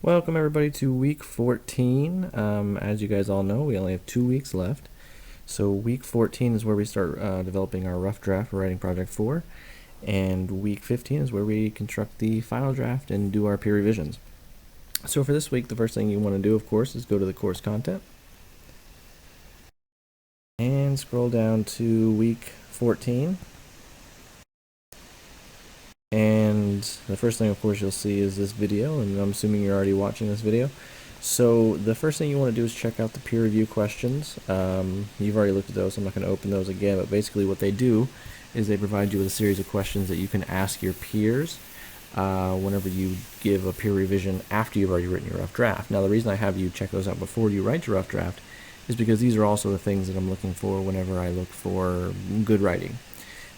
Welcome everybody to week 14. As you guys all know, we only have 2 weeks left. So week 14 is where we start developing our rough draft for writing project 4. And week 15 is where we construct the final draft and do our peer revisions. So for this week, the first thing you want to do, of course, is go to the course content. And scroll down to week 14. And the first thing, of course, you'll see is this video, and I'm assuming you're already watching this video. So the first thing you want to do is check out the peer review questions. You've already looked at those, so I'm not going to open those again, but basically what they do is they provide you with a series of questions that you can ask your peers whenever you give a peer revision after you've already written your rough draft. Now, the reason I have you check those out before you write your rough draft is because these are also the things that I'm looking for whenever I look for good writing.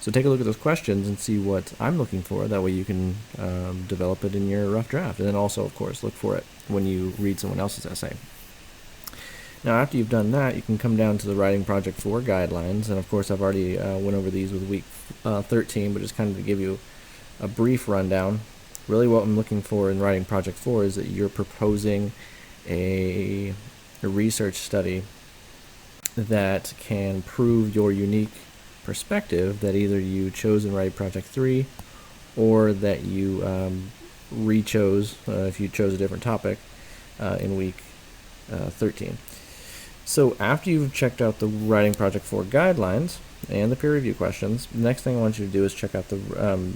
So take a look at those questions and see what I'm looking for. That way you can develop it in your rough draft. And then also, of course, look for it when you read someone else's essay. Now, after you've done that, you can come down to the Writing Project 4 guidelines. And, of course, I've already went over these with week 13, but just kind of to give you a brief rundown. Really what I'm looking for in Writing Project 4 is that you're proposing a research study that can prove your unique perspective that either you chose in Writing Project 3 or that you re-chose if you chose a different topic in week 13. So after you've checked out the Writing Project 4 guidelines and the peer review questions, the next thing I want you to do is check out the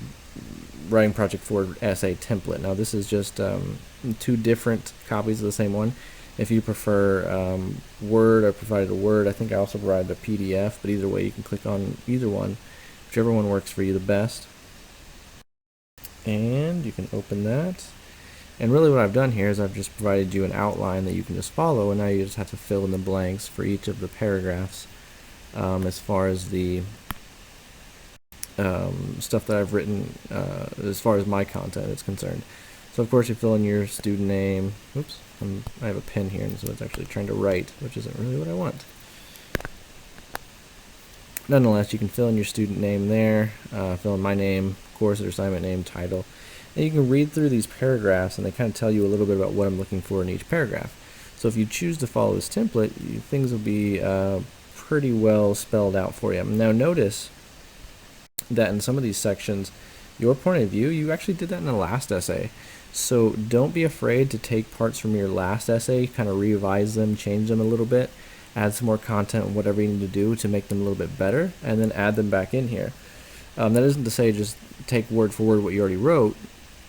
Writing Project 4 essay template. Now this is just 2 different copies of the same one. If you prefer Word, I provided a Word. I think I also provided a PDF, but either way you can click on either one, whichever one works for you the best. And you can open that. And really what I've done here is I've just provided you an outline that you can just follow, and now you just have to fill in the blanks for each of the paragraphs as far as the stuff that I've written as far as my content is concerned. So of course you fill in your student name. Oops, I have a pen here, and so it's actually trying to write, which isn't really what I want. Nonetheless, you can fill in your student name there, fill in my name, course or assignment name, title, and you can read through these paragraphs, and they kind of tell you a little bit about what I'm looking for in each paragraph. So if you choose to follow this template, things will be pretty well spelled out for you. Now notice that in some of these sections, your point of view, you actually did that in the last essay. So don't be afraid to take parts from your last essay, kind of revise them, change them a little bit, add some more content, whatever you need to do to make them a little bit better, and then add them back in here. That isn't to say just take word for word what you already wrote.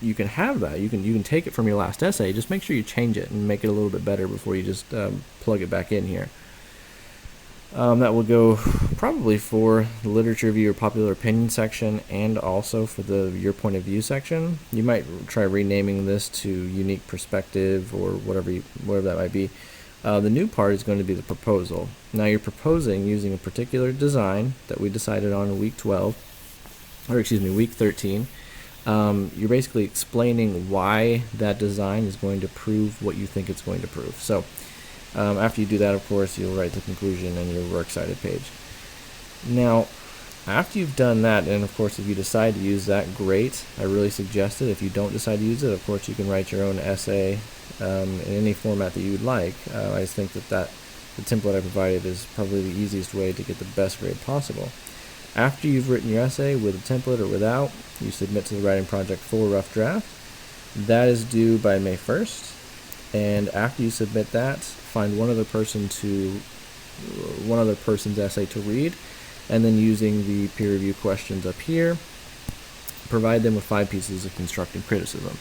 You can have that. You can take it from your last essay. Just make sure you change it and make it a little bit better before you just plug it back in here. That will go probably for the literature review or popular opinion section, and also for the your point of view section. You might try renaming this to unique perspective or whatever that might be. The new part is going to be the proposal. Now you're proposing using a particular design that we decided on in week 12, or excuse me, week 13. You're basically explaining why that design is going to prove what you think it's going to prove. So after you do that, of course, you'll write the conclusion and your works cited page. Now, after you've done that, and of course, if you decide to use that, great. I really suggest it. If you don't decide to use it, of course, you can write your own essay in any format that you would like. I just think that the template I provided is probably the easiest way to get the best grade possible. After you've written your essay with a template or without, you submit to the Writing Project 4 rough draft. That is due by May 1st. And after you submit that, find one other person's essay to read, and then using the peer review questions up here, provide them with 5 pieces of constructive criticism.